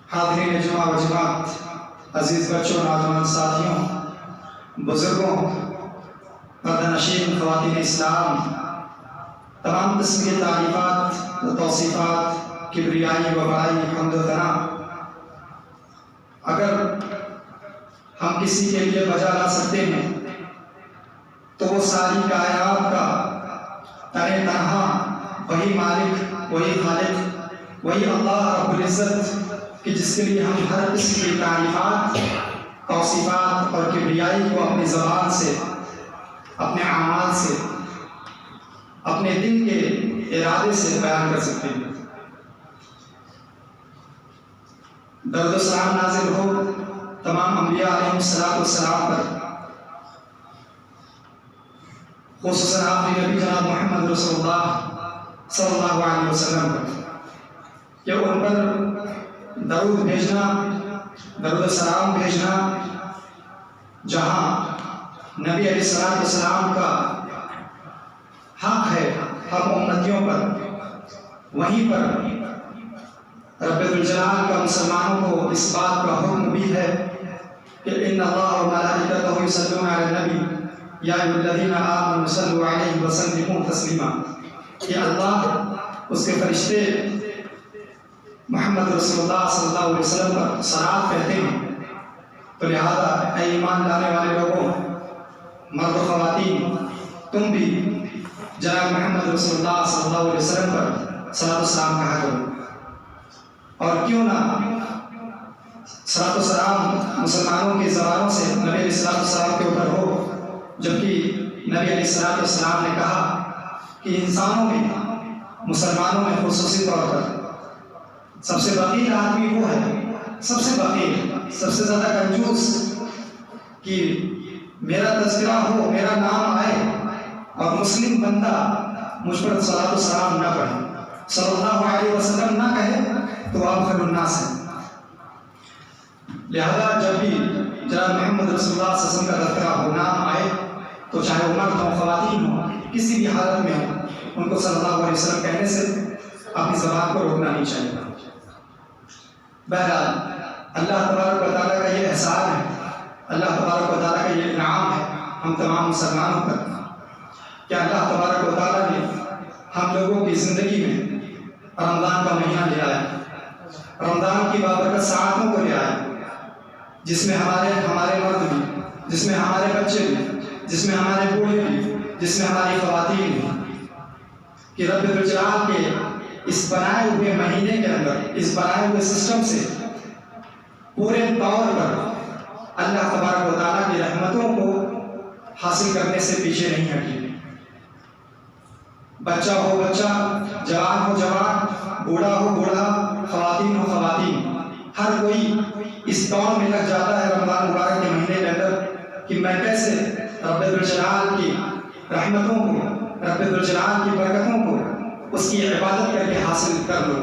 حاضرین جمعہ و جماعت، عزیز بچوں، نوجوان ساتھیوں، بزرگوں، پردہ نشین خواتین اسلام، تمام قسم کی تعریفات و توصیفات، کبریائی و بڑائی، حمد و ثنا اگر ہم کسی کے لیے بجا لا سکتے ہیں تو وہ ساری کائنات کا تن تنہا وہی مالک، وہی خالق، وہی اللہ رب العزت کہ جس کے لیے ہم ہر قسم کی تعریفات، توصیفات اور کبریائی کو اپنی زبان سے، اپنے اعمال سے، اپنے دل کے ارادے سے بیان کر سکتے ہیں۔ درود و سلام نازل ہو تمام انبیاء علیہم السلام پر، خصوصاً آخری نبی جناب محمد رسول اللہ صلی اللہ علیہ وسلم پر، کہ ان پر درود بھیجنا، درود و سلام بھیجنا جہاں نبی علیہ السلام کا حق ہے ہم امتیوں پر، وہیں پر رب الجلال کا مسلمانوں کو اس بات کا حکم بھی ہے کہ ان اللہ و ملائکتہ یصلون علی النبی یا ایھا الذین آمنوا صلوا علیہ وسلموا تسلیما، کہ اللہ اس کے فرشتے محمد رسول اللہ صلی اللہ علیہ وسلم پر صلوات کہتے ہیں، تو لہذا اے ایمان لانے والے لوگوں، مرد و خواتین، تم بھی جناب محمد رسول اللہ صلی اللہ علیہ وسلم پر صلاۃ و سلام کہا کرو۔ اور کیوں نہ صلاۃ و سلام مسلمانوں کی زبانوں سے نبی علیہ السلام کے اوپر ہو، جبکہ نبی علیہ السلام نے کہا کہ انسانوں میں، مسلمانوں میں خصوصی طور پر سب سے بخیل آدمی وہ ہے، سب سے بخیل، سب سے زیادہ کنجوس، کہ میرا تذکرہ ہو، میرا نام آئے اور مسلم بندہ مجھ پر صلاۃ و سلام نہ پڑھے، صلی اللہ علیہ وسلم نہ کہے تو آپ خیر الناس ہیں۔ لہذا جب بھی جناب محمد رسول اللہ صلی اللہ علیہ وسلم کا تذکرہ ہو، نام آئے، تو چاہے وہ مرد ہو، خواتین ہو، کسی بھی حالت میں ہو، ان کو صلی اللہ علیہ وسلم کہنے سے اپنی زبان کو روکنا نہیں چاہیے۔ بہرحال اللہ تبارک و تعالیٰ کا یہ احسان ہے، اللہ تبارک و تعالیٰ کا یہ انعام ہے ہم تمام مسلمانوں پر، کہ اللہ تبارک و تعالیٰ نے ہم لوگوں کی زندگی میں رمضان کا مہینہ لے آیا، رمضان کی بابرکت ساعتوں کو لے آیا، جس میں ہمارے مرد بھی، جس میں ہمارے بچے بھی، جس میں ہمارے بوڑھے بھی، جس میں ہماری خواتین بھی، کہ رب الجلال کے اس بنائے ہوئے مہینے کے اندر، اس بنائے ہوئے سسٹم سے پورے طور پر اللہ تبارک و تعالیٰ کی رحمتوں کو حاصل کرنے سے پیچھے نہیں ہٹی۔ بچہ ہو بچہ، جوان ہو جوان، بوڑھا ہو بوڑھا، خواتین ہو خواتین، ہر کوئی اس دور میں لگ جاتا ہے رمضان مبارک کے مہینے کے اندر کہ میں کیسے رب الجلال کی رحمتوں کو، رب الجلال کی برکتوں کو، اس کی عبادت کر کے حاصل کر لوں۔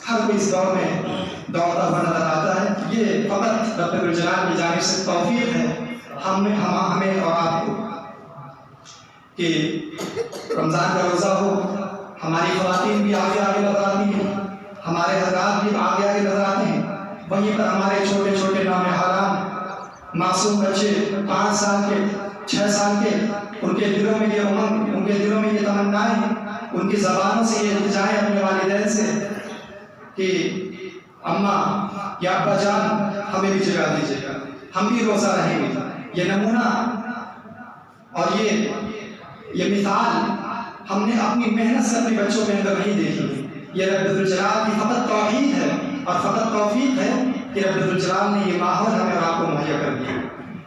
ہر کوئی اس دور میں دوڑتا ہوا نظر آتا ہے۔ یہ فقط رب الجلال کی جانب سے توفیق ہے ہمیں اور آپ کو، کہ رمضان کا روزہ ہو، ہماری خواتین بھی آگے آگے نظر آتی ہیں، ہمارے حضرات بھی آگے آگے نظر آتے ہیں، وہیں پر ہمارے چھوٹے چھوٹے نونہالان معصوم بچے، 5 سال کے، 6 سال کے، ان کے دلوں میں یہ امنگ، ان کے دلوں میں یہ تمنائیں، ان کی زبانوں سے یہ التجائیں اپنے والدین سے کہ اماں یا ابا جان ہمیں بھی جگا دیجیے گا، ہم بھی روزہ رہیں گے۔ یہ نمونہ اور یہ مثال ہم نے اپنی محنت سے اپنے بچوں کے اندر نہیں دیکھی۔ یہ رب الجلال کی فقط توحید ہے اور فقط توفیق ہے کہ رب الجلال نے یہ ماحول ہمیں اور آپ کو مہیا کر دیا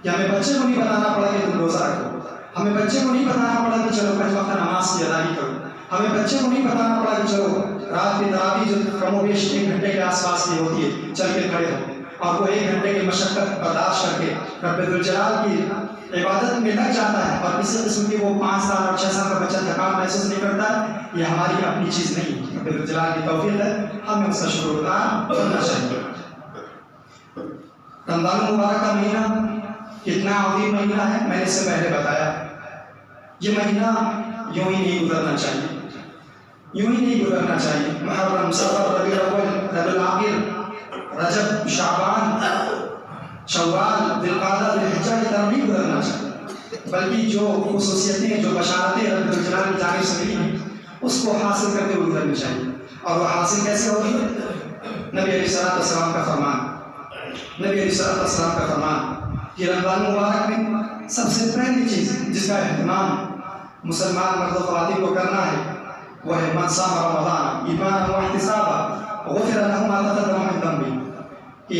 کہ ہمیں بچے کو نہیں بتانا پڑا کہ تم روزہ رکھو، ہمیں بچے کو نہیں بتانا پڑا کہ چلو 5 وقت نماز کی ادائیگی کرو، ہمیں بچے کو نہیں بتانا پڑا کہ چلو رات کی تراویح جو کم و بیش 1 گھنٹے کے آس پاس کی ہوتی ہے، چل کے کھڑے ہو اور وہ 1 گھنٹے کی مشقت برداشت کر کے رب الجلال کی عبادت میں لگ جاتا ہے، اور کسی قسم کی وہ 5 سال اور 6 سال کا بچہ تھکان محسوس نہیں کرتا ہے۔ یہ ہماری اپنی چیز نہیں، رب الجلال کی توفیق ہے، ہمیں اس کا شکر گزار ہونا چاہیے۔ رمضان المبارک کا مہینہ کتنا عظیم مہینہ ہے، میں نے اس سے پہلے بتایا۔ یہ مہینہ یوں ہی نہیں گزرنا چاہیے، یوں ہی نہیں گزرنا چاہیے۔ محرم، صفر، ربیع الاول، ربیع الاخر، رجب، طرف نہیں گزرنا چاہیے، بلکہ جو خصوصیتیں جو بشارتیں رب الجلال کی جانب سے ملی ہیں اس کو حاصل کرتے ہوئے گزرنی چاہیے۔ اور وہ حاصل کیسے ہوگی؟ نبی علیہ السلام کا فرمان، نبی علیہ السلام کا فرمان کہ رمضان مبارک میں سب سے پہلی چیز جس کا اہتمام مسلمان مرد و خواتین کو کرنا ہے وہ ہے من صام رمضان ایمانا واحتسابا غفر له ما تقدم من ذنبه، کہ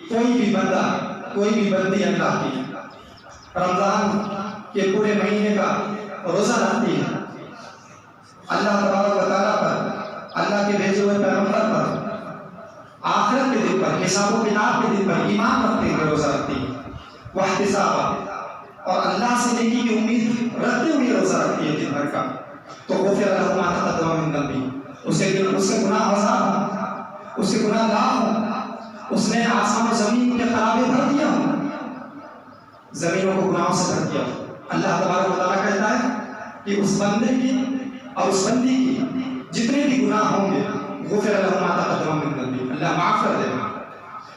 کوئی بھی بندہ کوئی بھی بندی اللہ کی رمضان کے پورے مہینے کا روزہ رکھتی ہے، اللہ تبارک و تعالیٰ پر، اللہ کے بھیجے ہوئے پیغمبر پر، آخرت کے دن پر، حساب و کتاب کے دن پر ایمان رکھتے ہوئے روزہ رکھتی ہے، واحتسابا، اور اللہ سے نیکی کی امید رکھتے ہوئے روزہ رکھتی ہے دن بھر کا، تو غفر له ما تقدم من ذنبه، اس کے گناہ ہزار ہوں، اس کے گناہ لاکھ ہوں، اس نے آسمان و زمین کے خرابے بھر دیا ہوں، زمینوں کو گناہوں سے بھر دیا ہوں۔ اللہ تبارک و تعالیٰ کہتا ہے کہ اس بندے کی اور اس بندی کی جتنے بھی گناہ ہوں گے غفر له ما تقدم من ذنبه، اللہ معاف کر دے گا،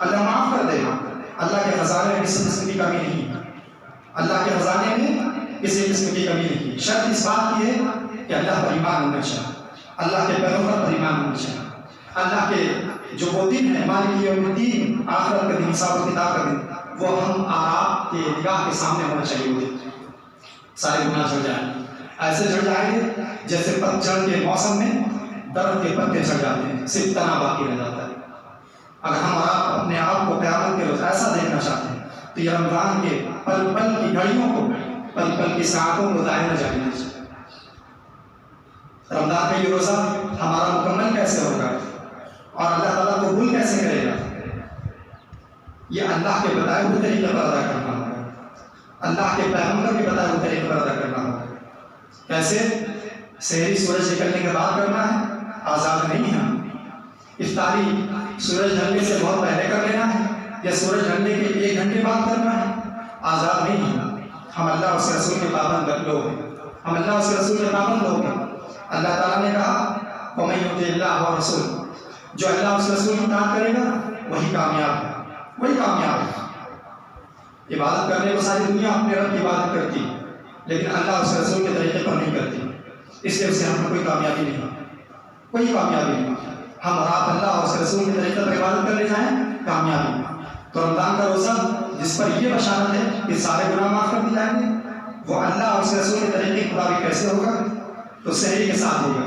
اللہ معاف کر دے گا۔ اللہ کے خزانے میں کسی قسم کی کمی نہیں، اللہ کے خزانے میں کسی قسم کی کمی نہیں۔ شرط اس بات کی ہے کہ اللہ پر ایمان ہونا چاہیے، اللہ کے پیغمبر پر ایمان ہونا چاہیے، اللہ کے جو وہ دن ہے مالک یوم الدین، آخرت کا دن، حساب و کتاب کا دن، وہ ہم آپ کے نگاہ کے سامنے ہونا چاہیے، وہ دن سارے گناہ جھڑ جائیں، ایسے جھڑ جائیں گے جیسے پتجھڑ کے موسم میں درخت کے پتے جھڑ جاتے ہیں، صرف تنا باقی رہ جاتا ہے۔ اگر ہم اپنے آپ کو قیامت کے روز ایسا دیکھنا چاہتے ہیں تو یہ رمضان کے پل پل کی گھڑیوں کو، پل پل کی ساعتوں کو ضائع نہ جانے دیجیے۔ رمضان کا یہ روزہ ہمارا مکمل کیسے ہوگا اور اللہ تعالیٰ قبول کیسے کرے گا؟ یہ اللہ کے بتائے ہوئے طریقے پر ادا کرنا ہوگا، اللہ کے پیغمبر کے بتائے ہوئے طریقے پر ادا کرنا ہوگا۔ کیسے؟ سحری سورج نکلنے کے بعد کرنا ہے، آزاد نہیں ہے۔ افطاری سورج ڈھلنے سے بہت پہلے کر لینا ہے یا سورج ڈھلنے کے 1 گھنٹے بعد کرنا ہے، آزاد نہیں ہے۔ ہم اللہ اور اس کے رسول کے پابند لوگ ہیں، ہم اللہ اور اس کے رسول کے پابند لوگ ہیں۔ اللہ تعالیٰ نے کہا وَمَن يُطِعِ اللَّهَ وَرَسُولَهُ، جو اللہ اور اس کے رسول کی اطاعت کرے گا وہی کامیاب ہے، وہی کامیاب ہے۔ عبادت کرنے کو ساری دنیا اپنے رب کی عبادت کرتی ہے لیکن اللہ اور اس کے رسول کے طریقے پر نہیں کرتی، اس لیے اسے ہم کو کوئی کامیابی نہیں، کوئی کامیابی نہیں۔ ہم اور آپ اللہ اور اس کے رسول کے طریقے پر عبادت کرنے جائیں کامیابی۔ تو رمضان کا روزہ جس پر یہ بشارت ہے کہ سارے گناہ معاف کر دیے جائیں گے، وہ اللہ اور اس کے رسول کے طریقے کے مطابق کیسے ہوگا؟ تو سحری کے ساتھ ہوگا،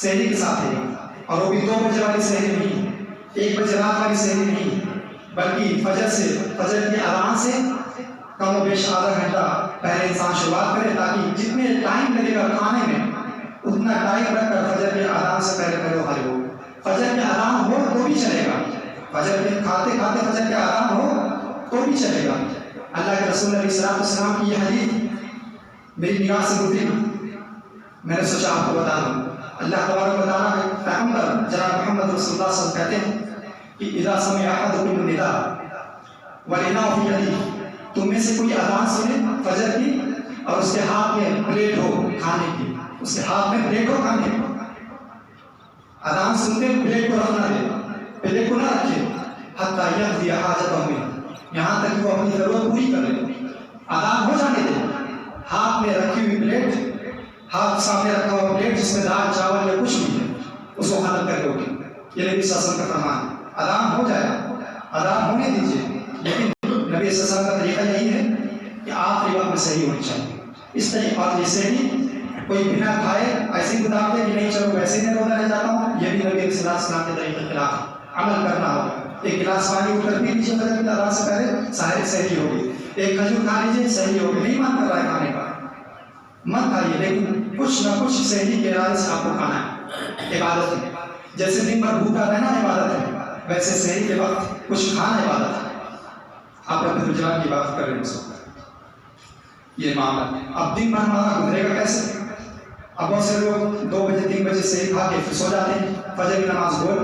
سحری کے ساتھ ہوگا، اور وہ بھی 2 بجے والی سحری نہیں، 1 بجے رات والی سحری نہیں، بلکہ فجر کی اذان سے کم و بیش آدھا گھنٹہ پہلے انسان شروعات کرے تاکہ جتنے ٹائم لگے گا کھانے میں اتنا ٹائم رکھ کر فجر کے اذان سے پہلے وہ فارغ ہو۔ فجر کے اذان ہو تو بھی چلے گا، فجر کے کھاتے کھاتے فجر کے اذان ہو تو بھی چلے گا۔ اللہ کے رسول علیہ السلام کی یہ حدیث میری نگاہ سے گزری، میں نے سوچا آپ کو بتا دوں۔ اللہ تبارک و تعالیٰ کے پیغمبر جناب محمد رسول اللہ صلی اللہ علیہ وسلم کہتے ہیں کہ اذا سمع احدکم النداء والاناء فی یدیہ، تم میں سے کوئی اذان سنے فجر کی اور اس کے ہاتھ میں پلیٹ ہو کھانے کی، اس کے ہاتھ میں پلیٹ ہو کھانے کی، اذان سنتے پلیٹ کو رکھنا دے، پلیٹ کو نہ رکھے حتی یقضی حاجتہ منہ، یہاں تک کہ وہ اپنی ضرورت پوری کر لے۔ اذان ہو جانے دے، ہاتھ میں رکھی ہوئی پلیٹ، ہاتھ سامنے رکھا ہوا پلیٹ جس میں دال چاول یا کچھ بھی ہے، اس کو ختم کر کے اٹھے۔ یہ نبی صلی اللہ علیہ وسلم کا فرمان ہے۔ اذان ہو جائے، اذان ہونے دیجیے، لیکن نبی صلی اللہ علیہ وسلم کا طریقہ یہی ہے کہ آخری وقت میں صحیح ہونی چاہیے۔ اس طریقے اور یہ صحیح کوئی بنا کھائے ایسی بتاتے کہ نہیں چلو ویسے ہی میں روزہ رہ جاتا ہوں، یہ بھی نبی صلی اللہ علیہ وسلم کے طریقے کے خلاف عمل کرنا ہوگا۔ 1 گلاس پانی اٹھ کر پی لیجیے فجر کی اذان سے پہلے، سارے صحیح ہوگی۔ 1 کھجور کھا لیجیے، صحیح ہوگی۔ نہیں من کر رہا ہے کھانے کا مت کھائیے، لیکن کچھ نہ کچھ صحیح کے ارادے سے آپ کو کھانا ہے، عبادت ہے۔ جیسے دن بھر بھوکا رہنا عبادت ہے، ویسے صحیح کے وقت کچھ کھانا عبادت ہے۔ آپ رب الجلال کی عبادت کر رہے ہیں، یہ معاملہ۔ اب دن بھر ہمارا گزرے گا کیسے؟ اب بہت سے لوگ 2 بجے 3 بجے صحیح کھا کے پھر سو جاتے ہیں، فجر کی نماز بول،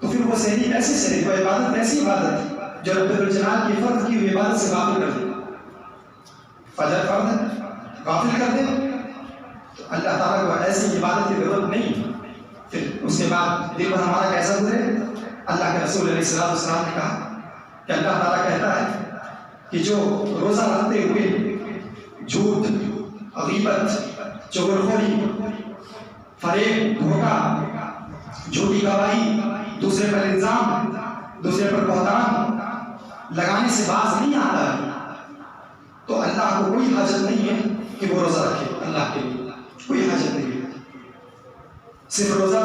تو پھر وہ صحیح ایسی صحیح، وہ عبادت ایسی عبادت جو رب الجلال کی فرض کی ہوئی عبادت سے غافل کر دے۔ فجر فرض ہے، غافل کر دے تو اللہ تعالیٰ کو ایسی عبادت کی ضرورت نہیں۔ پھر اس کے بعد دن بھر ہمارا کیسا گزرے؟ اللہ کے رسول علیہ السلام نے کہا کہ اللہ تعالیٰ کہتا ہے کہ جو روزہ رکھتے ہوئے جھوٹ، غیبت، چغلخوری، فریب، دھوکہ، جھوٹی گواہی، دوسرے پر الزام، دوسرے پر بہتان لگانے سے باز نہیں آتا ہے، تو اللہ کو کوئی حاجت نہیں ہے کہ وہ روزہ رکھے. اللہ کے لیے کوئی حاجت نہیں ہے. صرف روزہ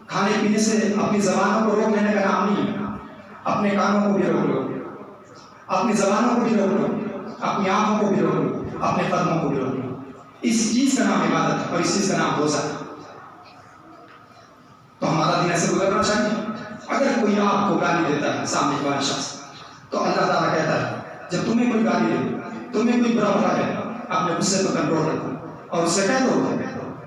کھانے پینے سے اپنی زبانوں کو روک لینے کا نام نہیں ہے. اپنے کانوں کو بھی روک لو، اپنی زبانوں کو بھی روک لو، اپنی آنکھوں کو بھی روک لو، اپنے قدموں کو بھی روک لو. اس چیز کا نام عبادت ہے اور اس چیز کا نام روزہ ہے. تو ہمارا دن ایسے گزرنا چاہیے. اگر کوئی آپ کو گالی دیتا ہے سامنے والا شخص، تو اللہ تعالیٰ کہتا ہے جب تمہیں کوئی گالی دے، تمہیں کوئی برا بھلا ہے، اپنے غصے پر کنٹرول رکھو اور اس سے کہہ دو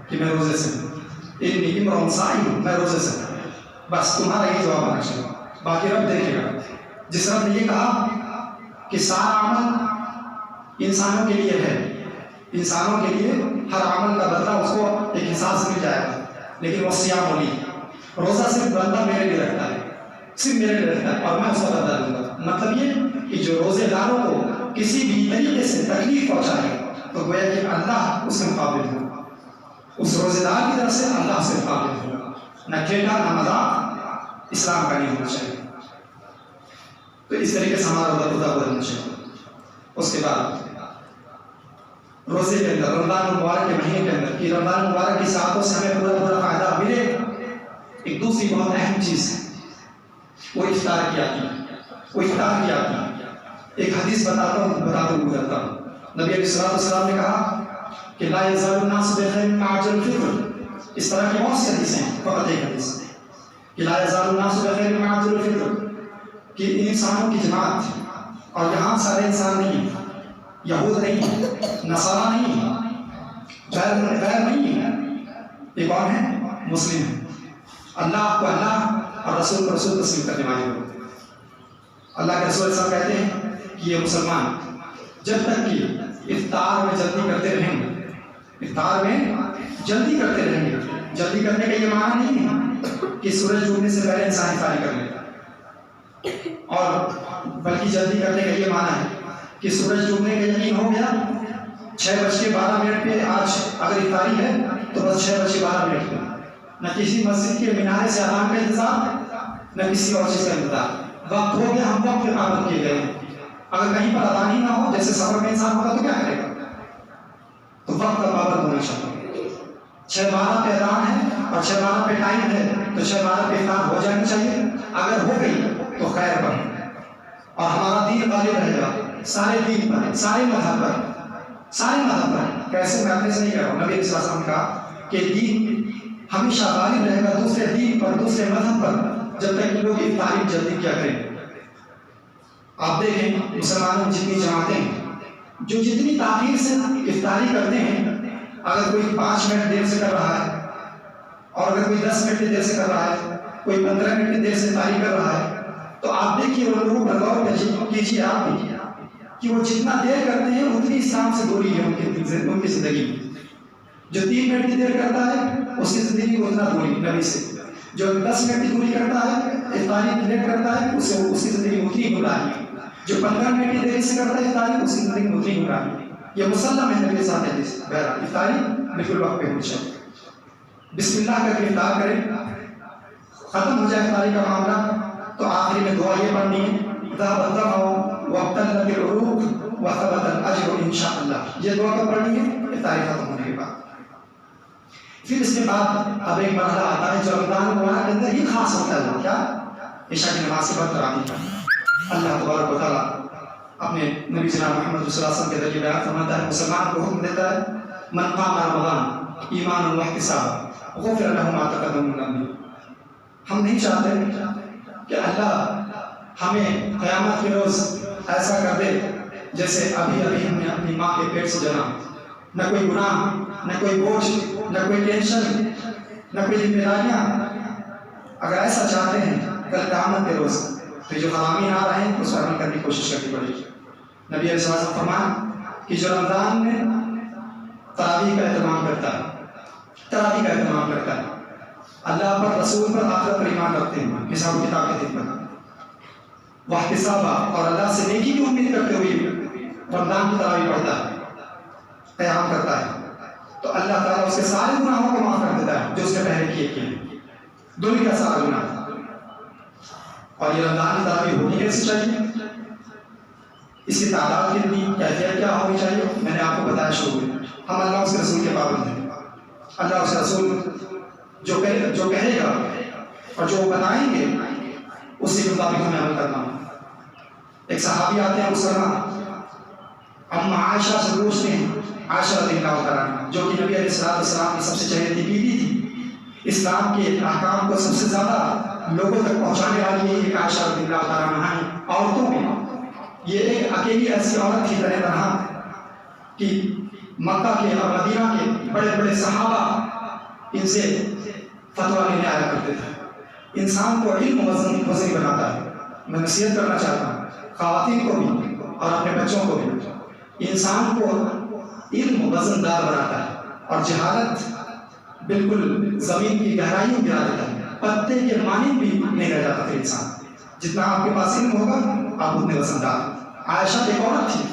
کہ میں روزے سے ہوں، انی امرؤ صائم، میں روزے سے ہوں. بس تمہارا یہ جواب آنا چاہیے. باقی رب دیکھے گا. جس رب نے یہ کہا کہ سارا عمل انسانوں کے لیے ہے، انسانوں کے لیے ہر عمل کا بدلہ اس کو ایک حساب سے مل جائے گا، لیکن وہ صیام ہولی روزہ صرف بندہ میرے لیے رکھتا ہے، صرف میرے لیے رکھتا ہے اور میں اس کا بدلہ دوں گا. مطلب یہ کہ جو روزے داروں کو کسی بھی طریقے سے تکلیف پہنچائے تو گویا کہ اللہ اس کے مقابل ہوگا، اس روزے دار کی طرف سے اللہ سے مقابل ہوگا. نہ کھیلا نہ مذاق اسلام کا نہیں ہونا چاہیے. تو اس طریقے سے ہمارا روزہ بدلنا چاہیے. اس کے بعد روزے کے اندر رمضان المبارک کے مہینے کے اندر کہ رمضان المبارک کی ساعتوں سے ہمیں پورا فائدہ ملے. ایک دوسری بہت اہم چیز ہے وہ افطار کی آتی ہے. وہ افطار کی آتی ہے. ایک حدیث بتاتا ہوں گزرتا ہوں. نبی علیہ الصلوۃ والسلام نے کہا کہ لا یزال الناس بخیر ما عجل الفطر. اس طرح کی بہت سی حدیثیں ہیں، فقط ایک حدیث کہ لا یزال الناس بخیر ما عجل الفطر، کہ انسانوں کی جماعت، اور یہاں سارے انسان نہیں، یہود نہیں، نصارہ نہیں، غیر نہیں ہے. یہ کون ہے؟ مسلم ہے. اللہ کو اللہ اور رسول کو رسول تسلیم کرنے والے لوگ. اللہ کے رسول صاحب کہتے ہیں کہ یہ مسلمان جب تک کہ افطار میں جلدی کرتے رہیں گے، افطار میں جلدی کرتے رہیں گے. جلدی کرنے کا یہ معنی نہیں ہے کہ سورج ڈوبنے سے پہلے انسان افطاری کر لے، اور بلکہ جلدی کرنے کا یہ معنی ہے کہ سورج ڈوبنے کا یقین ہو گیا 6:12 پہ آج اگر افطاری ہے تو بس 6:12 پہ، نہ کسی مسجد کے مینارے سے اذان کا انتظار، نہ کسی اور چیز کا انتظار. وقت ہو گیا، ہم وقت پہ پابند کیے گئے. اگر کہیں پر اذان ہی نہ ہو، جیسے سفر میں انسان ہوگا تو کیا کرے گا؟ تو وقت کا پابند ہونا چاہیے. 6:12 پہ اذان ہے اور 6:12 پہ ٹائم ہے تو 6:12 پہ افطار ہو جانی چاہیے. اگر ہو گئی تو خیر پر، اور ہمارا دین غالب رہے گا سارے دین پر، سارے مذہب پر. سارے مذہب پر کیسے؟ میں اپنے سے نہیں کہہ رہا ہوں. نبی صلی اللہ علیہ وسلم نے کہا کہ دین ہمیشہ غالب رہے گا دوسرے دین پر، دوسرے مذہب پر، جب تک کہ لوگ افطاری جلدی کیا کریں. آپ دیکھیں مسلمانوں کی جتنی جماعتیں ہیں جو جتنی تاخیر سے افطاری کرتے ہیں، اگر کوئی 5 منٹ دیر سے کر رہا ہے، اور اگر کوئی 10 منٹ دیر سے کر رہا ہے، کوئی 15 منٹ دیر سے افطاری کر رہا ہے، تو آپ دیکھیے وہ لوگوں پر غور کیجیے آپ بھی کہ وہ جتنا دیر کرتے ہیں اتنی اسلام سے دوری ہے ان کی زندگی میں. جو 3 منٹ کی دیر کرتا ہے اس کی زندگی کو اتنا دوری نبی سے. جو 10 منٹ کی دوری کرتا ہے افطاری لیٹ کرتا ہے اس کی زندگی میں اتنی گمراہی ہے. جو 15 منٹ کی دیر سے کرتا ہے افطاری اس کی زندگی میں اتنی گمراہی ہے. یہ مسلم ہے نبی کے ساتھ ہے. بہرحال افطاری بالکل وقت پہ ہونی چاہیے. بسم اللہ کر کے افطار کریں. ختم ہو جائے افطاری کا معاملہ تو آخری میں دعا یہ پڑھنی ہے ذهب الظمأ وابتلت العروق وثبت الاجر ان شاء اللہ. یہ دعا کب پڑھنی ہے؟ افطاری ختم ہونے کے بعد. پھر اس کے بعد اب ایک مرحلہ آتا ہے جو رمضان المبارک کے اندر ہی خاص ہوتا ہے. کیا؟ عشاء کی نماز کے بعد تراویح کا. اللہ تبارک و تعالیٰ اپنے نبی جناب محمد صلی اللہ علیہ وسلم کے ذریعے بیان فرماتا ہے، مسلمان کو حکم دیتا ہے من قام رمضان ایمانا واحتسابا غفر له ما تقدم من ذنبه. ہم نہیں چاہتے کہ اللہ ہمیں قیامت کے روز ایسا کر دے جیسے ابھی ہم نے اپنی ماں کے پیٹ سے جنا. نہ کوئی گناہ، نہ کوئی بوجھ، نہ کوئی ٹینشن، نہ کوئی ذمہ داریاں. اگر ایسا چاہتے ہیں کل قیامت کے روز تو جو حرامی آ رہے ہیں اس پر عمل کرنے کی کوشش کرنی پڑے گی. نبی علیہ السلام فرمایا کہ جو رمضان میں تراویح کا اہتمام کرتا ہے، اللہ پر، رسول پر، آخرت پر ایمان رکھتے ہیں، حساب کتاب کے دن پر، واحتسابا، اور اللہ سے نیکی کی امید کرتے ہوئے رمضان کی تراویح پڑھتا ہے، قیام کرتا ہے، تو اللہ تعالیٰ اس کے سارے گناہوں کو معاف کر دیتا ہے جو اس نے پہلے کیے دنیا کا سارا گناہ۔ اور یہ رمضان کی تراویح ہونی کیسے چاہیے، اس کی تعداد کتنی، کیفیت کیا ہونی چاہیے، میں نے آپ کو بتایا شروع میں۔ ہم اللہ اس کے رسول کے پابند ہیں، اللہ اس کے رسول جو کہے گا اور جو بتائیں گے اسی کے مطابق ہمیں عمل کرنا ہو۔ ایک صحابی آتے ہیں مسلمہ، اما عائشہ سے پوچھتے ہیں، عائشہ رضی اللہ عنہا جو کہ نبی علیہ السلام کی سب سے چہیتی بیوی تھی، اسلام کے احکام کو سب سے زیادہ لوگوں تک پہنچانے والی ایک عائشہ رضی اللہ عنہا ہے۔ عورتوں میں یہ ایک اکیلی ایسی عورت کی طرح کہ مکہ کے اور مدینہ کے بڑے بڑے صحابہ ان سے فتویٰ لینے آیا کرتے تھے۔ انسان کو علم وزنی بناتا ہے۔ میں نصیحت کرنا چاہتا ہوں خواتین کو بھی اور اپنے بچوں کو بھی، انسان کو علم وزن دار بناتا ہے، اور جہالت بالکل زمین کی گہرائیوں میں گرا دیتا ہے، پتے کے مانند بھی نہیں رہ جاتا پھر انسان۔ جتنا آپ کے پاس علم ہوگا آپ اتنے وزن دار۔ عائشہ ایک عورت تھی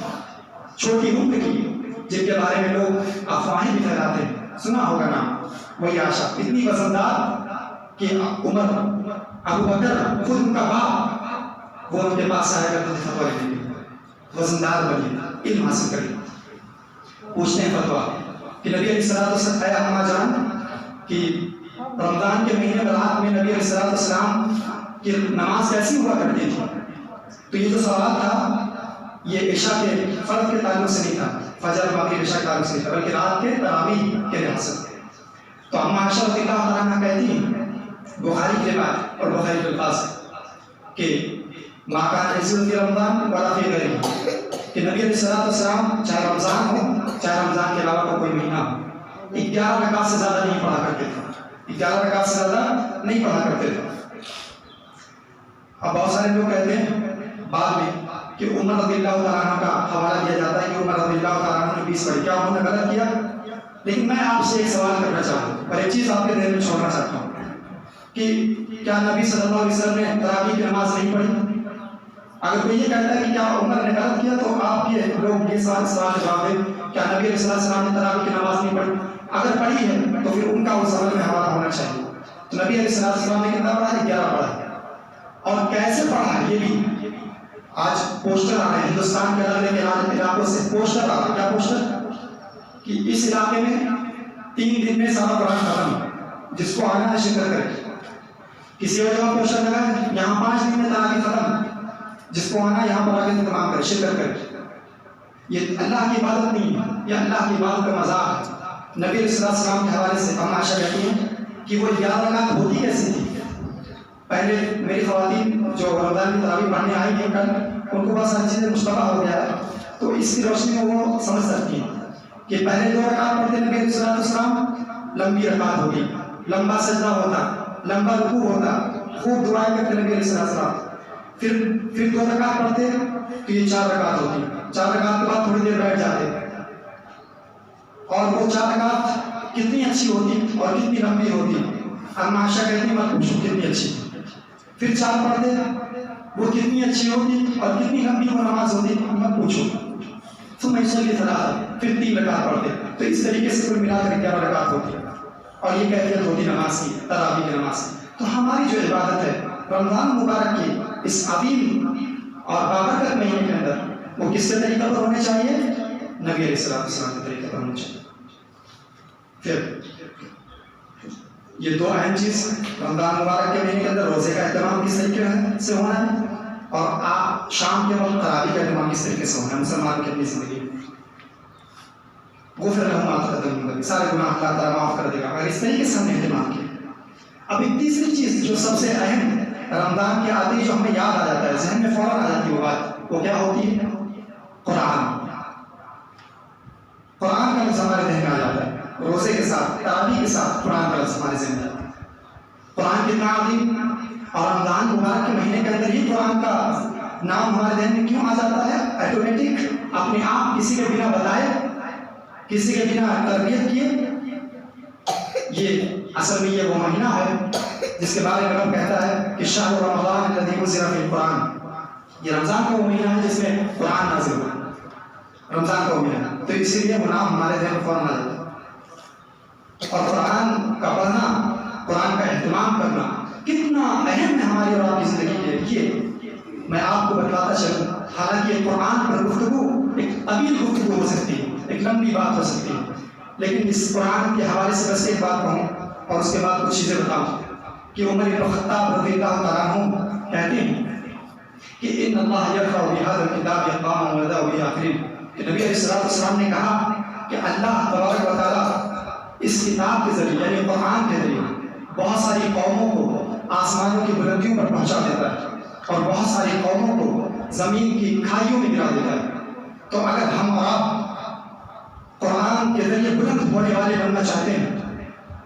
چھوٹی عمر کی، جن کے بارے میں لوگ افواہیں بھی پھیلاتے ہیں، سنا ہوگا نام، وہی عائشہ اتنی وزن دار کہ عمر ابو بکر خود ان کا باپ وہ ان کے پاس آیا کرتے تھے فتویٰ لینے کے لیے۔ وزن دار بنی، علم حاصل کری، پوچھتے ہیں فتویٰ کہ نبی علیہ السلام اے اماں جان کہ رمضان کے مہینے میں رات میں نبی علیہ السلام کی نماز کیسی ہوا کرتی تھی؟ تو یہ جو سوال تھا یہ عشاء کے فرض کے تعلق سے نہیں تھا، فجر باقی عشاء کے تعلق سے نہیں تھا، بلکہ رات کے تراویح کے لحاظ سے۔ تو اما عائشہ رضی اللہ عنہا کہتی ہیں، بخاری کی روایت اور بخاری کے الفاظ کہ ما کان یزول فی رمضان ولا فی غیرہ، کہ نبی علیہ السلام چاہے رمضان ہو چاہے رمضان کے علاوہ کا کوئی مہینہ ہو 11 رکعت سے زیادہ نہیں پڑھا کرتے تھے، 11 رکعت سے زیادہ نہیں پڑھا کرتے تھے۔ اب بہت سارے لوگ کہتے ہیں بعد میں کہ عمر رضی اللہ تعالیٰ عنہ کا حوالہ دیا جاتا ہے کہ عمر رضی اللہ تعالیٰ عنہ نے 20 پڑھی، کیا انہوں نے غلط کیا؟ لیکن میں آپ سے ایک سوال کرنا چاہتا ہوں اور ایک چیز آپ کے ذہن میں چھوڑنا چاہتا ہوں کہ کیا نبی صلی اللہ علیہ وسلم نے تراویح کی نماز نہیں پڑھی؟ اگر کوئی یہ کہتا ہے کہ کیا عمر نے غلط کیا تو آپ کے لوگ یہ سوال جواب دیں، کیا نبی علیہ السلام نے تراویح کی نماز نہیں پڑھی؟ اگر پڑھی ہے تو پھر ان کا اس عمل میں حوالہ ہونا چاہیے۔ تو نبی علیہ السلام نے کتنا پڑھا ہے؟ 11 پڑھا ہے، اور کیسے پڑھا ہے یہ بھی آج پوسٹر آ رہے ہیں ہندوستان کے الگ الگ علاقوں سے، پوسٹر آ رہا ہے، کیا پوسٹر کہ اس علاقے میں 3 دن میں سارا قرآن ختم، جس کو آنا ہے شرکت کرے۔ کسی اور جگہ پوسٹر لگا ہے یہاں 5 دن میں تراویح ختم، جس کو آنا یہاں پر آگے تمام کرے، شرکت کرے۔ یہ اللہ کی عبادت نہیں ہے، یہ اللہ کی عبادت کا مذاق ہے۔ نبی علیہ السلام کے حوالے سے اما عائشہ کہتی ہیں کہ وہ 11 رکعت ہوتی کیسی تھی؟ پہلے میری خواتین جو رمضان کی تراویح پڑھنے آئی ہیں کل، ان کو بہت ساری چیزیں مشتبہ ہو گیا ہے، تو اس کی روشنی میں وہ سمجھ سکتی ہیں کہ پہلے 2 رکعت پڑھتے نبی علیہ السلام، لمبی رکعت ہوگی، لمبا سجدہ ہوتا، لمبا رکوع ہوتا، خوب دعائیں کرتے نبی علیہ السلام، پھر 2 رکعت پڑھتے تو یہ 4 رکعت ہوتی، 4 رکعت کے بعد تھوڑی دیر بیٹھ جاتے، اور وہ 4 رکعت کتنی اچھی ہوتی اور کتنی لمبی ہوتی، اما عائشہ کہتی ہیں مت پوچھو کتنی اچھی، پھر 4 پڑھتے وہ کتنی اچھی ہوتی اور کتنی لمبی وہ نماز ہوتی مت پوچھو، ثم يصلي 3، پھر 3 رکعت پڑھتے، تو اس طریقے سے کل ملا کر 11 رکعت ہوتی، اور یہ کیفیت ہوتی نماز کی، تراویح کی نماز کی۔ تو ہماری جو عبادت ہے رمضان مبارک کی اس عظیم اور بابرکت مہینے کے اندر، وہ کس کے طریقے پر ہونے چاہیے؟ نبی علیہ السلام کے طریقے پر ہونے چاہیے۔ پھر یہ 2 اہم چیز رمضان مبارک کے مہینے کے اندر روزے کا اہتمام کس طریقے سے ہونا ہے، اور آپ شام کے وقت تراویح کا اہتمام کس طریقے سے ہونا ہے مسلمان کی اپنی زندگی میں۔ غفر لهم ما تقدم من ذنبه، سارے گناہ اللہ تعالیٰ معاف کر دے گا اگر اس طریقے سے ہم نے اہتمام کیا۔ اب ایک تیسری چیز جو سب سے اہم رمضان کے آتے ہی جو ہمیں یاد آ جاتا ہے، ذہن میں فوراً آ جاتی ہے وہ بات، وہ کیا ہوتی ہے؟ قرآن۔ قرآن کا لفظ ہمارے ذہن میں آ جاتا ہے، روزے کے ساتھ تراویح کے ساتھ قرآن کا لفظ ہمارے ذہن میں آتا ہے۔ قرآن کتنا عظیم، اور رمضان مبارک کے مہینے کے اندر ہی قرآن کا نام ہمارے ذہن میں کیوں آ جاتا ہے؟ آٹومیٹک، اپنے آپ، کسی کے بنا بتائے، کسی کے بنا تربیت کیے۔ یہ اصل میں یہ وہ مہینہ ہے جس کے بارے میں رب کہتا ہے کہ شہر رمضان الذی انزل فیہ القرآن، یہ رمضان کا وہ مہینہ ہے جس میں قرآن نازل ہوا، رمضان کا وہ مہینہ، تو اسی لیے وہ نام ہمارے ذہن میں فوراً آ جاتا ہے۔ اور قرآن کا پڑھنا، قرآن کا اہتمام کرنا کتنا اہم ہے ہماری اور آپ کی زندگی کے لیے۔ میں آپ کو بتلاتا چلوں، حالانکہ قرآن پر گفتگو ایک طویل گفتگو ہو سکتی ہے، ایک لمبی بات ہو سکتی ہے، لیکن اس قرآن کے حوالے سے بس ایک بات کہوں اور اس کے بعد کچھ چیزیں بتاؤں کہ عمر بن الخطاب رضی اللہ تعالیٰ عنہ کہتے ہیں کہ ان اللہ یرفع بہذا الکتاب اقواما ویضع به آخرین، کہ نبی علیہ السلام نے کہا کہ اللہ تبارک و تعالیٰ اس کتاب کے ذریعے یعنی قرآن کے ذریعے بہت ساری قوموں کو آسمانوں کی بلندیوں پر پہنچا دیتا ہے اور بہت ساری قوموں کو زمین کی کھائیوں میں گرا دیتا ہے۔ تو اگر ہم اور آپ قرآن کے ذریعے بلند ہونے والے بننا چاہتے ہیں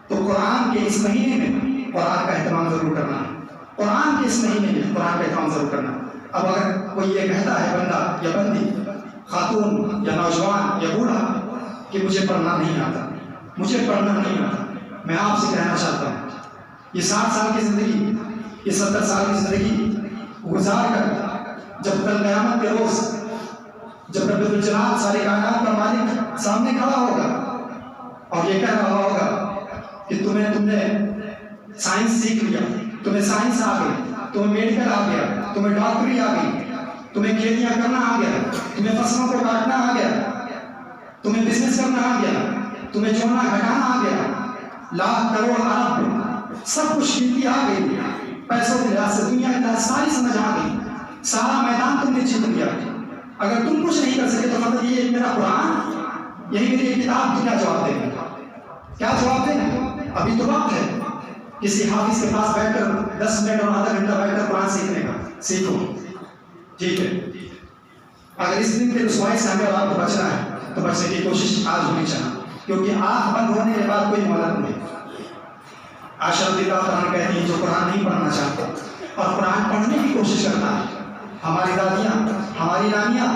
تو قرآن کے اس مہینے میں قرآن کا اہتمام ضرور کرنا ہے، قرآن کے اس مہینے میں قرآن کا اہتمام ضرور کرنا ہے۔ اب اگر کوئی یہ کہتا ہے بندہ یا بندی، خاتون یا نوجوان یا بوڑھا کہ مجھے پڑھنا نہیں آتا، مجھے پڑھنا نہیں آتا، میں آپ سے کہنا چاہتا ہوں یہ 60 سال کی زندگی، یہ 70 سال کی زندگی گزار کر جب کل قیامت کے روز جب رب الجلال سارے کائنات کا مالک سامنے کھڑا ہوگا اور یہ کہہ رہا ہوگا کہ تم نے سائنس سیکھ لیا، تمہیں سائنس آ گئی، تمہیں میڈیکل آ گیا، تمہیں ڈاکٹری آ گئی، تمہیں کھیتیاں کرنا آ گیا، تمہیں فصلوں کو کاٹنا آ گیا، تمہیں بزنس کرنا آ گیا، تمہیں جوڑنا گھٹانا آ گیا، لاکھ کروڑ ارب سب کچھ گنتی آ گئی، پیسوں کے لحاظ سے دنیا کے لحاظ ساری سمجھ آ گئی، سارا میدان تم نے جیت لیا، اگر تم کچھ نہیں کر سکے تو مطلب یہ میرا قرآن، یہی میری کتاب تو کیا جواب دے گا؟ کیا جواب دے گا؟ ابھی تو وقت ہے کسی حافظ کے پاس بیٹھ کر 10 منٹ اور آدھا گھنٹہ بیٹھ کر قرآن سیکھنے کا، سیکھو، ٹھیک ہے۔ اگر اس دن کے رسوائی سے ہمیں اور آپ کو بچنا ہے تو بچنے کی کوشش آج ہونی چاہیے، کیونکہ آنکھ بند ہونے کے بعد کوئی مہلت نہیں۔ عائشہ رضی اللہ عنہا کہتی ہیں جو قرآن نہیں پڑھنا چاہتا اور قرآن پڑھنے کی کوشش کرتا ہے، ہماری دادیاں، ہماری نانیاں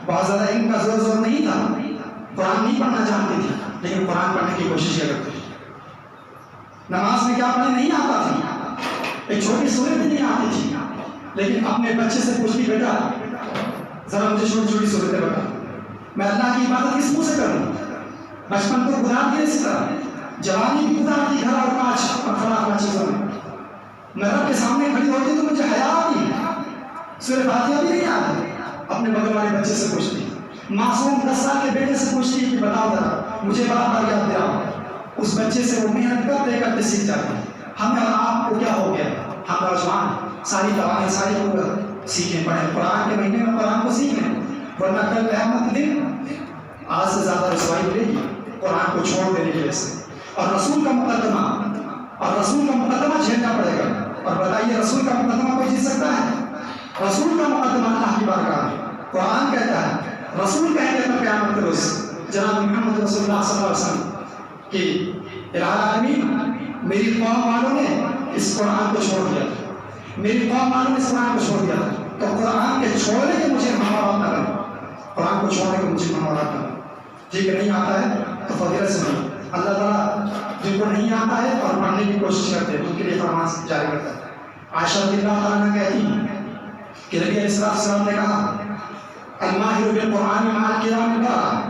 بہت زیادہ ان کا زور نہیں تھا، قرآن نہیں پڑھنا چاہتی تھی لیکن قرآن پڑھنے کی کوشش کیا کرتی تھی۔ نماز میں کیا پڑھنے نہیں آتا تھی، ایک چھوٹی سورت بھی نہیں آتی تھی، لیکن اپنے بچے سے پوچھتی بیٹا ذرا مجھے چھوٹی چھوٹی صورتیں بتا، میں اللہ کی عبادت کس منہ سے کروں؟ بچپن کو گزار دی اسی طرح، جوانی بھی گزار دی گھر اور کاج اور خراب چیزوں میں رب کے سامنے کھڑی ہوتی تو مجھے حیا آتی، سورہ فاتحہ بھی نہیں آتی، اپنے بغل والے بچے سے پوچھتی، معصوم 10 سال کے بیٹے سے پوچھتی کہ بتاؤ ذرا مجھے بار بار یاد دلاؤ، اس بچے سے وہ محنت کرتے کرتے سیکھ جاتے ہیں۔ ہمیں اور آپ کو کیا ہو گیا؟ ہم نوجوان ساری توانائی ساری قوت سیکھیں، پڑھیں، قرآن کے مہینے میں قرآن کو سیکھیں، ورنہ کل قیامت کے دن آج سے زیادہ رسوائی ملے گی قرآن کو چھوڑ دینے کی وجہ سے، اور رسول کا مقدمہ جھیلنا پڑے گا۔ اور بتائیے رسول کا مقدمہ کوئی جیت سکتا ہے؟ رسول کا مقدمہ اللہ کی بارگاہ ہے، قرآن کہتا ہے، رسول کہیں گے تو قیامت کے روز جناب محمد رسول اللہ صلی اللہ علیہ وسلم کہ الہ العالمین میری قوم والوں نے اس قرآن کو چھوڑ دیا، میری قوم والوں نے اس قرآن کو چھوڑ دیا، تو قرآن کے چھوڑنے کے مجھے مہارت نہ کریں، قرآن کو چھوڑنے کے مجھے مہارت نہ کریں۔ ٹھیک ہے، نہیں آتا ہے تو فضیلت سے نہیں، اللہ تعالیٰ جن کو نہیں آتا ہے اور پڑھنے کی کوشش کرتے ہیں ان کے لیے فرمان جاری کرتا ہے۔ عائشہ رضی اللہ تعالیٰ کہتی کہ نبی علیہ السلام نے کہا الماہر بالقرآن مع الکرام البررہ،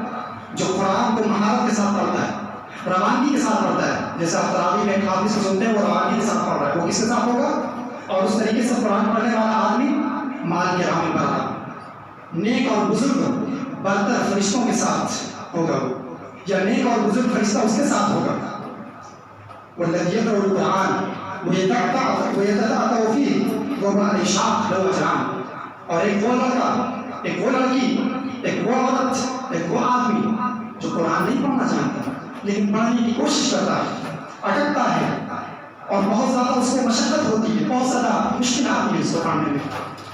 جو قرآن کو مہارت کے ساتھ پڑھتا ہے، روانگی کے ساتھ پڑھتا ہے، جیسے آپ تراویح میں ایک حافظ کو سنتے ہیں وہ روانگی کے ساتھ پڑھ رہا ہے، وہ کس کے ساتھ ہوگا؟ اور اس طریقے سے قرآن پڑھنے والا آدمی مع الکرام البررہ، نیک اور بزرگ برتر فرشتوں کے ساتھ ہوگا، یا نیک اور بزرگ فرشتہ اس کے ساتھ ہوگا۔ والذی یقرأ القرآن ویتتعتع فیہ وهو علی شاق له اجران، اور ایک وہ لڑکا، ایک وہ لڑکی، ایک وہ عورت، ایک وہ آدمی جو قرآن نہیں پڑھنا چاہتا لیکن پڑھنے کی کوشش کرتا ہے، اٹکتا ہے اور بہت زیادہ اس کو مشقت ہوتی ہے، بہت زیادہ مشکل آتی ہے اس کو پڑھنے میں،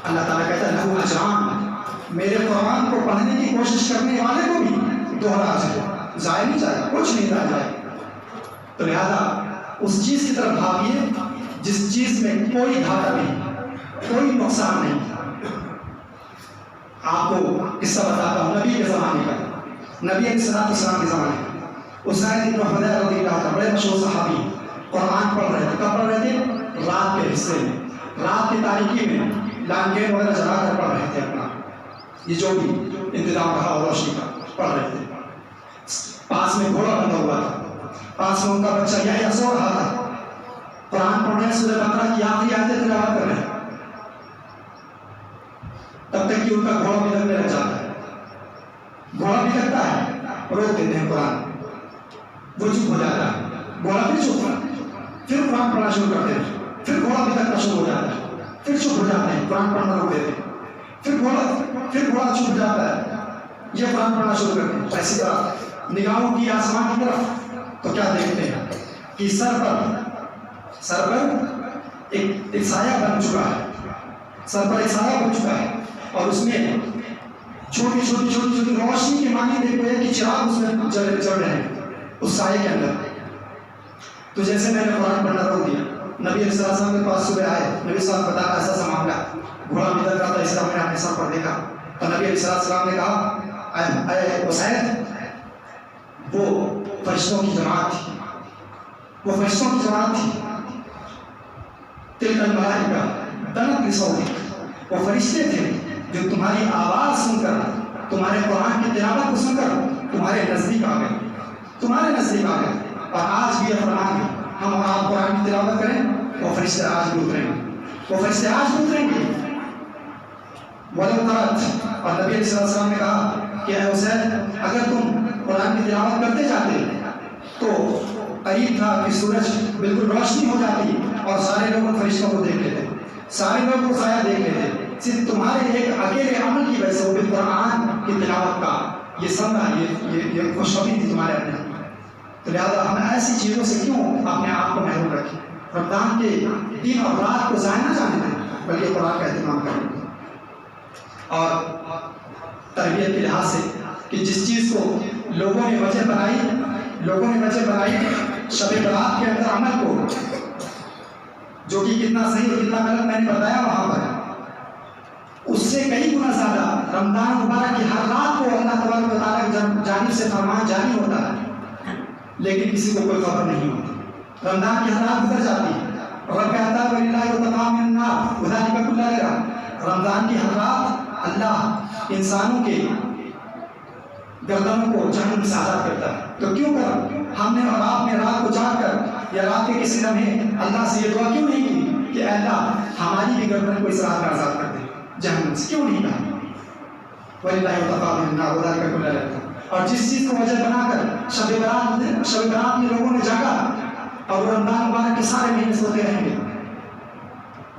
اللہ تعالیٰ کہتا ہے لہو اجران، میرے قرآن کو پڑھنے کی کوشش کرنے والے کو بھی دوہرا اجر، ضائع نہیں جائے، کچھ نہیں رہ جائے۔ تو لہذا اس چیز کی طرف بھاگیے جس چیز میں کوئی گھاٹا نہیں، کوئی نقصان نہیں۔ آپ کو قصہ بتاتا ہوں نبی کے زمانے کا، نبی علیہ السلام کے زمانے کا، اسید بن حضیر رضی اللہ عنہ بڑے مشہور صحابی قرآن پڑھ رہے تھے، کب پڑھ رہے تھے؟ رات کے حصے میں، رات کی تاریکی میں لانٹین وغیرہ جلا کر پڑھ رہے تھے اپنا یہ جو بھی انتظام رہا اور روشنی کا پڑھ رہے تھے. پاس میں گھوڑا بندھا ہوا تھا, پاس میں ان کا بچہ یا سو رہا تھا, قرآن پڑھ رہے ہیں, سورہ بقرہ کی آخری آیتیں تلاوت کر رہے ہیں, تب تک کہ ان کا گھوڑا بدکنے لگ جاتا ہے. گھوڑا بدکتا ہے, روک دیتے ہیں قرآن, وہ چپ ہو جاتا ہے, گھوڑا پھر چپ, پھر قرآن پڑھنا شروع کرتے ہیں, پھر گھوڑا بدکنا شروع ہو جاتا ہے, پھر چپ ہو جاتے ہیں, قرآن پڑھنا روک دیتے ہیں, پھر گھوڑا چپ ہو جاتا ہے, یہ قرآن پڑھنا شروع کرتے ہیں. اسی طرح نگاہوں کی آسمان کی طرف تو کیا دیکھتے ہیں کہ سر پر ایک سایہ بن چکا ہے, سر پر ایک سایہ بن چکا ہے, اور اس میں چھوٹی چھوٹی روشنی کے معنی دیکھتے ہیں کہ چراغ اس میں جل رہے ہیں اس سائے کے اندر. تو جیسے میں نے قرآن پڑھنا روک دیا, نبی علیہ السلام کے پاس صبح آئے, نبی صاحب بتا ایسا سا معاملہ, گھوڑا بدل رہا تھا, اس طرح میں نے اپنے سر پر دیکھا. تو نبی علیہ السلام نے کہا اے اسید, وہ فرشتوں کی جماعت تھی, وہ فرشتوں کی جماعت تھی. تلک الملائکہ تنت لصوتک, وہ فرشتے تھے جو تمہاری آواز سن کر, تمہارے قرآن کی تلاوت کو سن کر تمہارے نزدیک آ گئے, تمہارے نزدیک آ گئے. اور آج بھی یہ فرمان ہے, ہم اور آپ قرآن کی تلاوت کریں, وہ فرشتے آج بھی اتریں گے, وہ فرشتے آج بھی اتریں گے. وَلَوْ تَرَتْ, اور نبی علیہ السلام نے کہا کہ اے حسین, اگر تم قرآن کی تلاوت کرتے جاتے تو قریب تھا کہ سورج بالکل روشنی ہو جاتی اور سارے لوگ فرشتوں کو دیکھ لیتے, سارے لوگ وہ سایہ دیکھ لیتے. صرف تمہارے ایک اکیلے عمل کی وجہ سے, وہ قرآن کی تلاوت کا یہ سمجھا, یہ خوشخبری تھی تمہارے اپنے. تو لہٰذا ہم ایسی چیزوں سے کیوں اپنے آپ کو محروم رکھیں, رمضان کے دن اور رات کو ضائع نہ جانے دیں, بلکہ قرآن کا اہتمام کریں. اور تربیت کے لحاظ سے کہ جس چیز کو لوگوں نے وجہ بنائی شب برات کے اندر عمل کو, جو کہ کتنا صحیح اور کتنا غلط میں نے بتایا وہاں پر, اس سے کئی گنا زیادہ رمضان مبارک کی ہر رات کو اللہ تبارک و تعالیٰ کی جانب سے فرمان جاری ہوتا ہے, لیکن کسی کو کوئی خبر نہیں ہوتی. رمضان کی ہر رات گزر جاتی ہے, رب کہتا ہے وَلِلَّهِ وَتَقَى مِنَ النَّارِ وَذَلِكَ كُلَّ لَيْلَةٍ, رمضان کی ہر رات اللہ انسانوں کے گردنوں کو جہنم سے آزاد کرتا ہے. تو کیوں کر ہم نے اور آپ نے رات کو جاگ کر یا رات کے کسی لمحے اللہ سے یہ دعا کیوں نہیں کی کہ اے اللہ ہماری بھی گردن کو اس رات میں آزاد کر دے جہنم سے, کیوں نہیں کہا؟ وَلِلَّهِ وَتَقَى مِنَ النَّارِ وَذَلِكَ كُلَّ لَيْلَةٍ. اور جس چیز کو وجہ بنا کر شب برات میں لوگوں نے جاگا, اور رمضان مبارک کے سارے مہینے سوتے رہیں گے,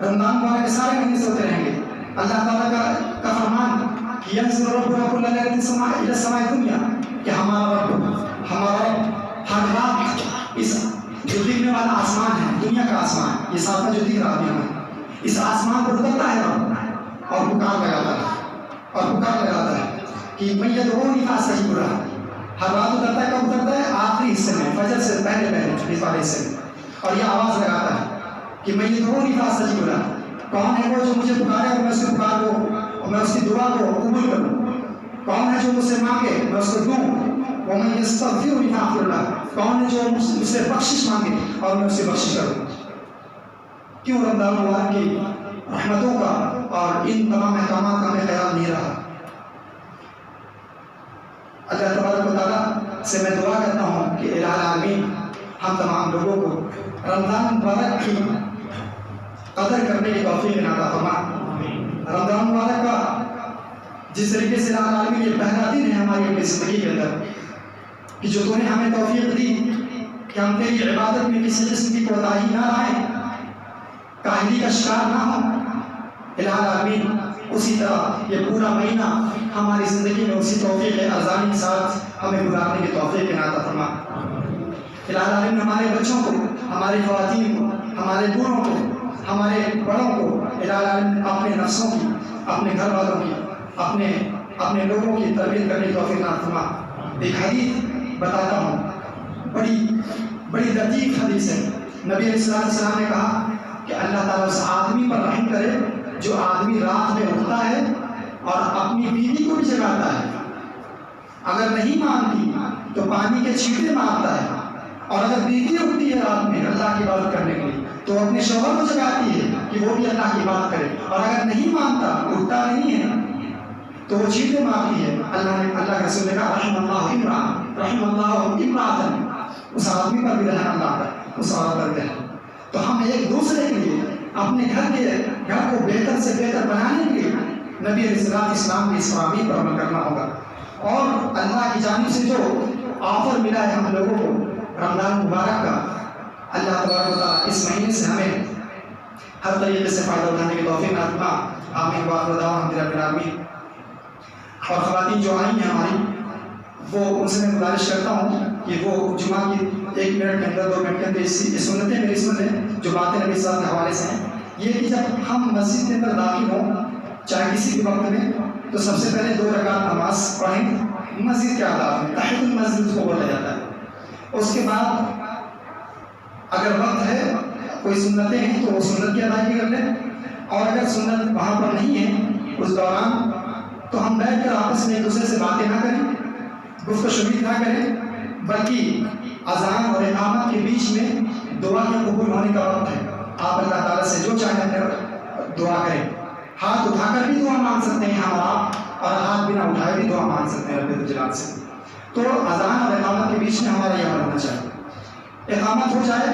رمضان مبارک کے سارے مہینے سوتے رہیں گے. اللہ تعالیٰ کا فرمان کہ يَنزِلُ رَبُّنَا كُلَّ لَيْلَةٍ إِلَى السَّمَاءِ الدُّنْيَا, کہ ہمارا رب ہر رات اس جو دکھنے والا آسمان ہے, دنیا کا آسمان, یہ ساتواں جو دکھ رہا ہے ہمیں, اس آسمان پر اترتا ہے رب اور پکار لگاتا ہے کہ میں یدعونی فاستجیب لہ. ہر رات اترتا ہے, کب اترتا ہے؟ آخری حصے میں, فجر سے پہلے اس والے حصے میں, اور یہ آواز لگاتا ہے کہ میں یدعونی فاستجیب لہ. کون ہے وہ جو مجھے پکارے اور میں اس کی پکار کو اور میں اس کی دعا کو قبول کروں؟ کون ہے جو مجھ سے مانگے میں اس کو دوں؟ وَمَن يَسْتَغْفِرُنِي فَأَغْفِرْ لَهُ, کون ہے جو مجھ سے بخشش مانگے اور میں اسے بخشش کروں؟ کیوں رمضان مبارک کی رحمتوں کا اور ان تمام احکامات کا ہمیں خیال نہیں رہا؟ اللہ تبارک و تعالیٰ سے میں دعا کرتا ہوں کہ الہ العالمین ہم تمام لوگوں کو رمضان مبارک کی قدر کرنے کی توفیق عطا فرمائے. رمضان مبارک کا جس طریقے سے الہ العالمین یہ پہلا دن ہے ہماری اپنی زندگی کے اندر کہ جو تو نے ہمیں توفیق دی کہ ہم تیری عبادت میں کسی قسم کی کوتاہی نہ لائیں, کاہلی کا شکار نہ ہوں. الہ العالمین اسی طرح یہ پورا مہینہ ہماری زندگی میں اسی توفیق ارزانی کے ساتھ ہمیں گزارنے کی توفیق عطا فرمائے. الہ العالمین ہمارے بچوں کو, ہماری خواتین کو, ہمارے بوڑھوں کو, ہمارے بڑوں کو الہ العالمین اپنے نفسوں کی, اپنے گھر والوں کی, اپنے لوگوں کی تربیت کرنے کی توفیق عطا فرمائے. ایک حدیث بتاتا ہوں, بڑی لطیف حدیث ہے. نبی علیہ السلام نے کہا کہ اللہ تعالیٰ اس آدمی پر رحم کرے جو آدمی رات میں اٹھتا ہے اور اپنی بیوی کو بھی جگاتا ہے, اگر نہیں مانتی تو پانی کے چھینٹے مارتا ہے, اور اگر بیوی اٹھتی ہے رات میں اللہ کی عبادت کرنے کے لیے تو اپنے شوہر کو جگاتی ہے کہ وہ بھی اللہ کی بات کرے، اور اگر نہیں مانتا، اٹھتا نہیں ہے، تو وہ چیزیں معافی ہے۔ اللہ کے رسول نے کہا رحم اللہ عمران، رحم اللہ امراۃ، اس آدمی پر بھی رحم اللہ ہے، اس عورت پر بھی رحم۔ تو ہم ایک دوسرے کے لیے اپنے گھر کو بہتر سے بہتر بنانے کے لیے نبی علیہ السلام کی اس فرامین پر عمل کرنا ہوگا۔ اور اللہ کی جانب سے جو آفر ملا ہے ہم لوگوں کو رمضان مبارک کا، اللہ تبارک و تعالیٰ اس مہینے سے ہمیں ہر طریقے سے فائدہ اٹھانے کی توفیق عطا فرمائے۔ آمین وآخر دعوانا الحمد للہ رب العالمین۔ اور خواتین جو آئی ہیں ہماری، وہ ان سے میں گزارش کرتا ہوں کہ وہ جمعہ کی 1 منٹ کے اندر 2 منٹ کے اندر یہ سنتیں میری سنتیں جو باتیں نبی صلی اللہ علیہ وسلم کے حوالے سے ہیں، یہ کہ جب ہم مسجد کے اندر داخل ہوں چاہے کسی بھی وقت میں، تو سب سے پہلے 2 رکعت نماز پڑھیں مسجد کے آداب میں، تحیۃ المسجد کو بولا جاتا ہے۔ اس کے بعد اگر وقت ہے کوئی سنتیں ہیں تو وہ سنت کی ادائیگی کر لیں، اور اگر سنت وہاں پر نہیں ہے اس دوران، تو ہم بیٹھ کر آپس میں ایک دوسرے سے باتیں نہ کریں، گفت و شنید نہ کریں، بلکہ اذان اور اقامت کے بیچ میں دعا کے قبول ہونے کا وقت ہے۔ آپ اللہ تعالیٰ سے جو چاہیں اپنے دعا کریں، ہاتھ اٹھا کر بھی دعا مانگ سکتے ہیں ہم آپ، اور ہاتھ بنا اٹھائے بھی دعا مانگ سکتے ہیں رب جلال سے۔ تو اذان اور اقامت کے بیچ میں ہمارا یہ عمل ہونا چاہیے۔ اقامت ہو جائے